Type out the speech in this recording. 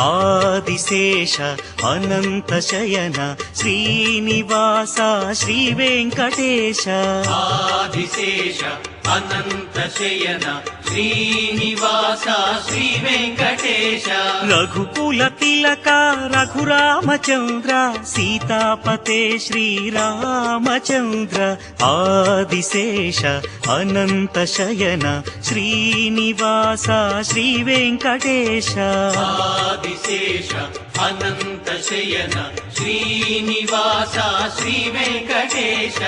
ఆదిశేష అనంత శయన శ్రీనివాస శ్రీ వెంకటేశ ఆదిశేష అనంత శయన శ్రీనివాస శ్రీ వెంకటేశ రఘుకుల తిలక రఘురామచంద్ర సీతాపతే శ్రీరామచంద్ర ఆదిశేష అనంత శయన శ్రీనివాస శ్రీ వెంకటేశ ఆదిశేష అనంత శయన శ్రీనివాస శ్రీ వెంకటేశ